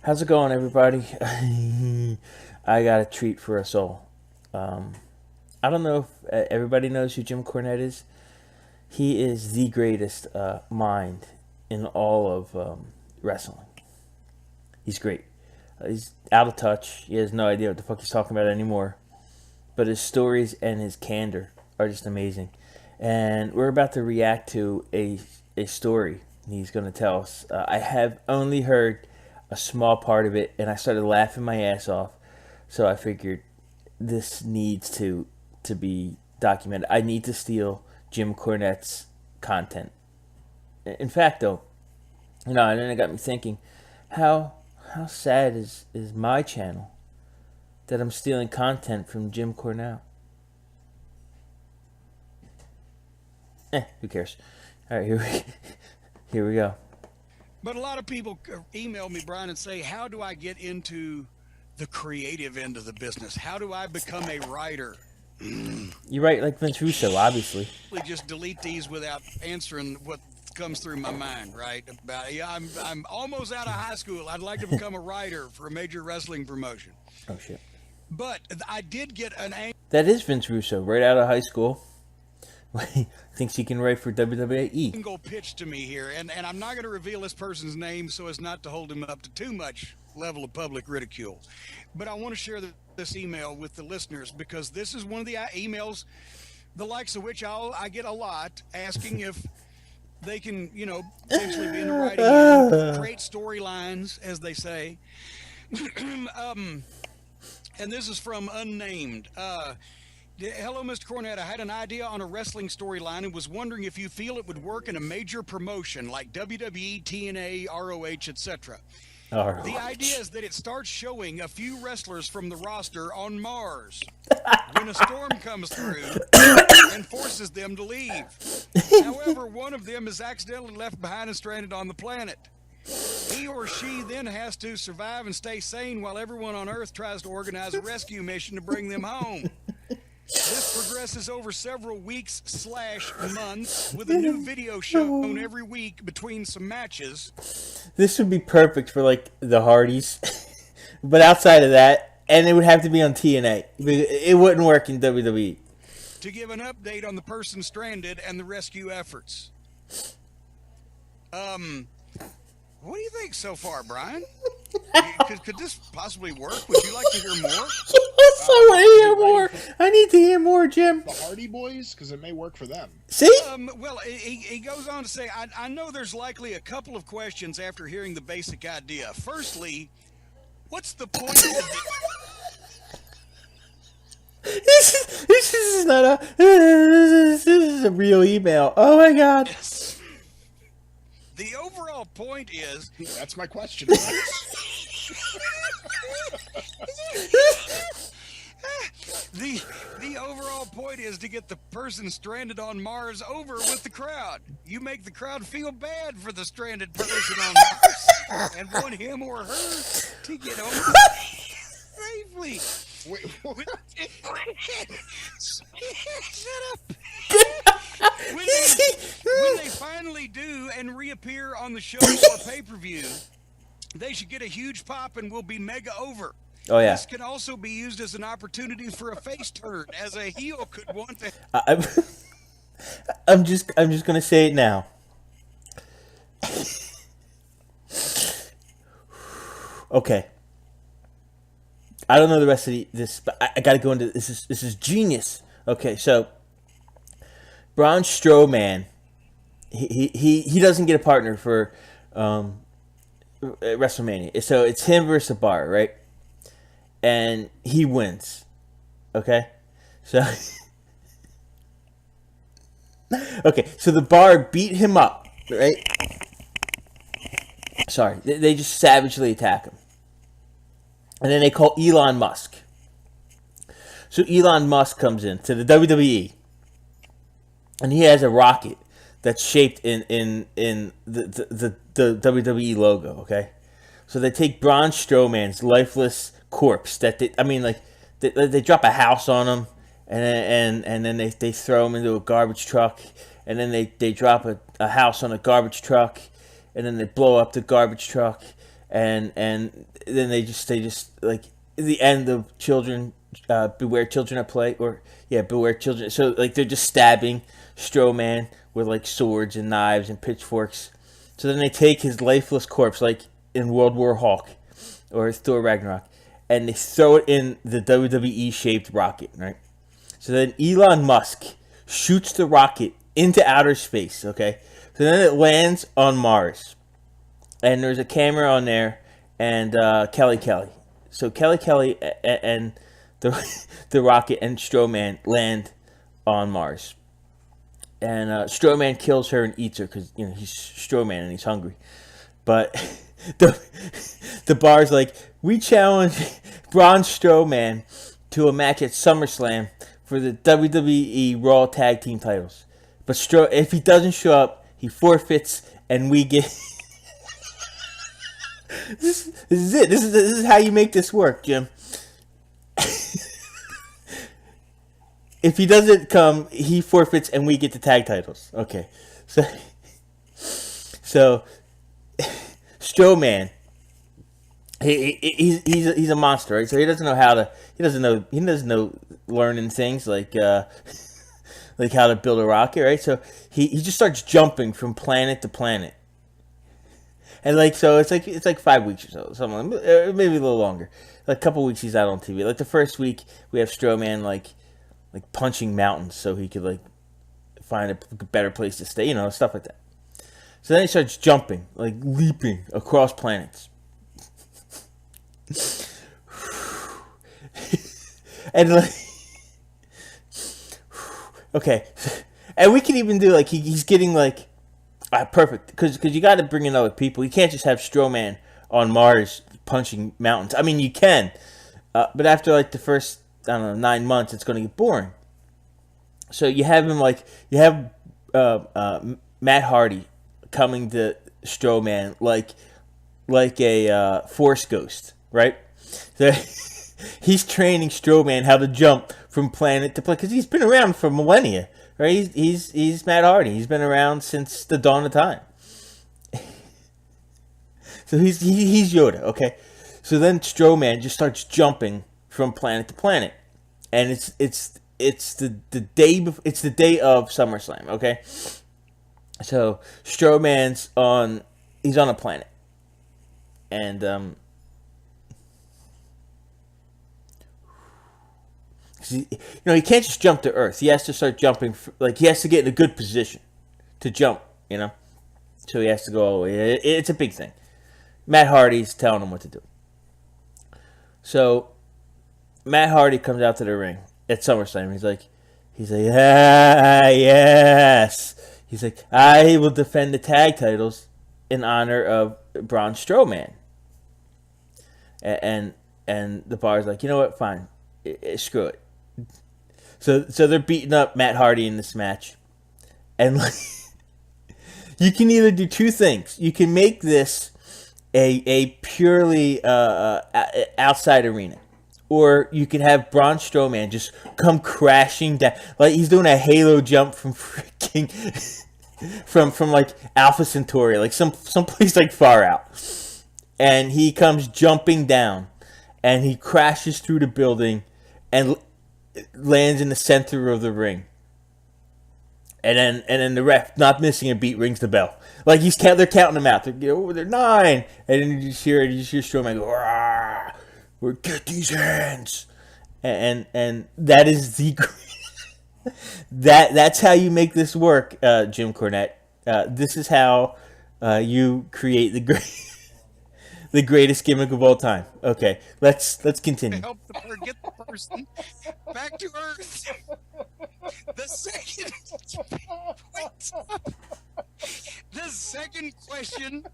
How's it going, everybody? I got a treat for us all. I don't know if everybody knows who Jim Cornette is. He is the greatest mind in all of wrestling. He's great. He's out of touch. He has no idea what the fuck he's talking about anymore. But his stories and his candor are just amazing. And we're about to react to a story he's going to tell us. I have only heard a small part of it, and I started laughing my ass off. So I figured this needs to be documented. I need to steal Jim Cornette's content. In fact, though, and then it got me thinking, how sad is my channel that I'm stealing content from Jim Cornette? Who cares? All right, here we go. But a lot of people email me, Brian, and say, how do I get into the creative end of the business? How do I become a writer? You write like Vince Russo, obviously. Just delete these without answering what comes through my mind, right? I'm almost out of high school. I'd like to become a writer for a major wrestling promotion. Oh, shit. But I did get an That is Vince Russo, right out of high school. Thinks he can write for WWE. angle pitch to me here, and I'm not going to reveal this person's name so as not to hold him up to too much level of public ridicule. But I want to share this email with the listeners because this is one of the emails, the likes of which I get a lot, asking if they can, potentially be in the writing end, create storylines, as they say. And this is from Unnamed. Hello, Mr. Cornette. I had an idea on a wrestling storyline and was wondering if you feel it would work in a major promotion like WWE, TNA, ROH, etc. The idea is that it starts showing a few wrestlers from the roster on Mars when a storm comes through and forces them to leave. However, one of them is accidentally left behind and stranded on the planet. He or she then has to survive and stay sane while everyone on Earth tries to organize a rescue mission to bring them home. This progresses over several weeks/months with a new video shown every week between some matches. This would be perfect for like the Hardys, but outside of that, and it would have to be on TNA. It wouldn't work in WWE. To give an update on the person stranded and the rescue efforts. What do you think so far, Brian? Could this possibly work? Would you like to hear more? Yes, I want to hear more. I need to hear more, Jim. The Hardy Boys, because it may work for them. See? Well, he goes on to say, I know there's likely a couple of questions after hearing the basic idea. Firstly, what's the point of the... This is not a... This is a real email. Oh, my God. Yes. The overall point is... That's my question. The overall point is to get the person stranded on Mars over with the crowd. You make the crowd feel bad for the stranded person on Mars and want him or her to get over safely. Wait, Shut up. When they finally do and reappear on the show or pay-per-view, they should get a huge pop and will be mega over. Oh, yeah. This can also be used as an opportunity for a face turn, as a heel could want to. I'm just gonna say it now. Okay. I don't know the rest of this, but I gotta go into this. This is genius. Okay, so Braun Strowman, he doesn't get a partner for WrestleMania, so it's him versus Bar, right? And he wins. Okay, so so the Bar beat him up, right? Sorry, they just savagely attack him. And then they call Elon Musk. So Elon Musk comes in to the WWE, and he has a rocket that's shaped in the WWE logo. Okay, so they take Braun Strowman's lifeless corpse that they drop a house on him, and then they throw him into a garbage truck, and then they drop a house on a garbage truck, and then they blow up the garbage truck. and then they just like the end of Children, Beware Children at Play, or yeah, Beware Children. So like they're just stabbing Strowman with like swords and knives and pitchforks. So then they take his lifeless corpse, like in World War Hulk or Thor Ragnarok, and they throw it in the WWE shaped rocket, right? So then Elon Musk shoots the rocket into outer space, okay? So then it lands on Mars. And there's a camera on there, and Kelly. So Kelly and the rocket and Strowman land on Mars. And Strowman kills her and eats her because he's Strowman and he's hungry. But the bar's like, we challenge Braun Strowman to a match at SummerSlam for the WWE Raw Tag Team titles. But if he doesn't show up, he forfeits, and we get. This is it. This is how you make this work, Jim. If he doesn't come, he forfeits, and we get the tag titles. Okay, so Strowman, he's a monster, right? So he doesn't know learning things like like how to build a rocket, right? So he just starts jumping from planet to planet. And so it's like 5 weeks or so, something, maybe a little longer. Like a couple weeks he's out on TV. Like the first week we have Strowman like punching mountains so he could like find a better place to stay, stuff like that. So then he starts jumping, like leaping across planets. And like, okay, and we can even do like he's getting like. Perfect, because you got to bring in other people. You can't just have Strowman on Mars punching mountains. I mean, you can, but after like the first 9 months, it's going to get boring. So you have him Matt Hardy coming to Strowman like a Force ghost, right? So he's training Strowman how to jump from planet to planet because he's been around for millennia. Right, he's Matt Hardy. He's been around since the dawn of time. So he's Yoda, okay. So then Strowman just starts jumping from planet to planet, and it's the day of SummerSlam, okay. So Strowman's on a planet, and he can't just jump to Earth. He has to start jumping. He has to get in a good position to jump. So he has to go all the way. It's a big thing. Matt Hardy's telling him what to do. So Matt Hardy comes out to the ring at SummerSlam. He's like, yes. He's like, I will defend the tag titles in honor of Braun Strowman. And the bar's like, you know what? Fine. Screw it. So they're beating up Matt Hardy in this match, and you can either do two things. You can make this a purely outside arena, or you can have Braun Strowman just come crashing down like he's doing a halo jump from freaking from like Alpha Centauri, like some place like far out, and he comes jumping down, and he crashes through the building, and lands in the center of the ring, and then the ref, not missing a beat, rings the bell. Like they're counting them out. They're 9, and then you just hear Strowman go, "Rah, get these hands," and that is the that's how you make this work, Jim Cornette. This is how you create the greatest gimmick of all time. Okay, let's continue. Help the get the person back to Earth. The second question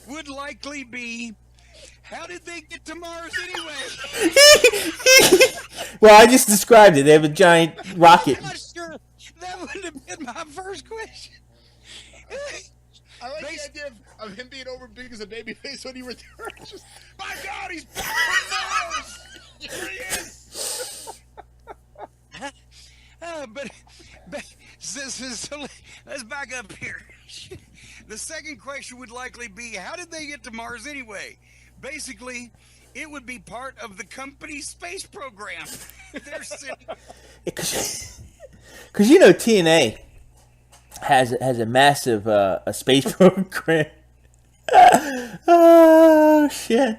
would likely be, how did they get to Mars anyway? Well, I just described it. They have a giant rocket. I'm not sure that would have been my first question. I like the idea of him being over big as a babyface when he returns. Just, my God, he's back on Mars! Here he is! But so let's back up here. The second question would likely be, how did they get to Mars anyway? Basically, it would be part of the company's space program. They're sending... Because you know TNA has a massive a space program. Oh shit!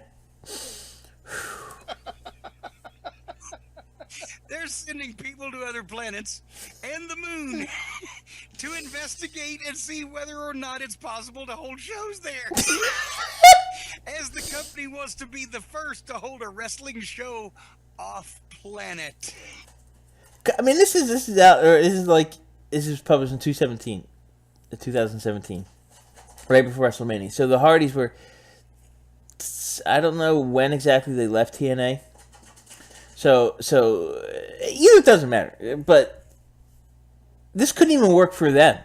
They're sending people to other planets and the moon to investigate and see whether or not it's possible to hold shows there. As the company wants to be the first to hold a wrestling show off planet. I mean, this is out, or this is published in 2017, right before WrestleMania. So the Hardys were, I don't know when exactly they left TNA. So it doesn't matter. But this couldn't even work for them.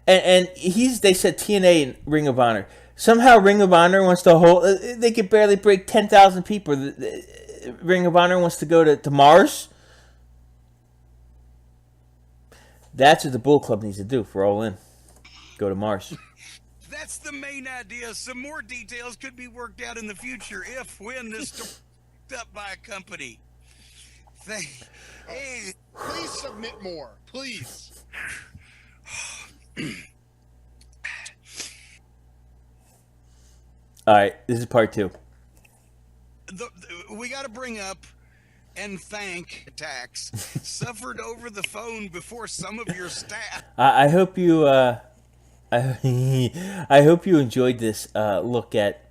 And they said TNA and Ring of Honor. Somehow Ring of Honor wants to hold. They could barely break 10,000 people. Ring of Honor wants to go to Mars. That's what the Bull Club needs to do for All In. Go to Mars. That's the main idea. Some more details could be worked out in the future when this is up by a company. Please submit more. Please. All right, this is part 2. We got to bring up and thank attacks suffered over the phone before some of your staff. I hope you I hope you enjoyed this look at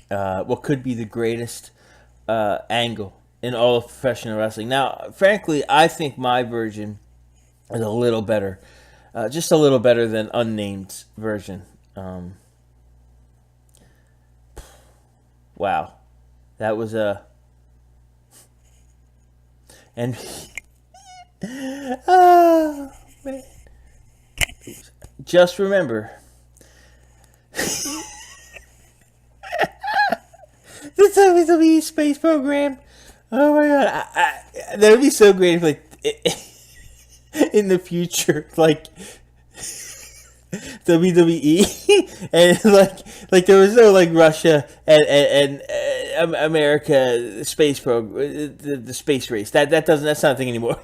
what could be the greatest angle in all of professional wrestling. Now, frankly, I think my version is a little better, just a little better than Unnamed's version. Wow, that was a and oh man, just remember. The WWE space program. Oh my god, that would be so great if, like, in the future, like WWE, and like there was no like Russia and America space program, the space race. That's not a thing anymore.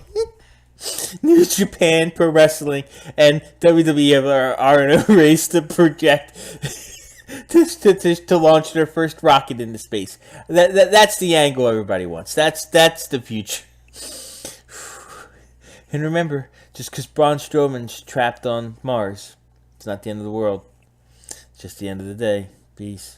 New Japan Pro Wrestling and WWE are in a race to project. To launch their first rocket into space. That's the angle everybody wants. That's the future. And remember, just because Braun Strowman's trapped on Mars, it's not the end of the world. It's just the end of the day. Peace.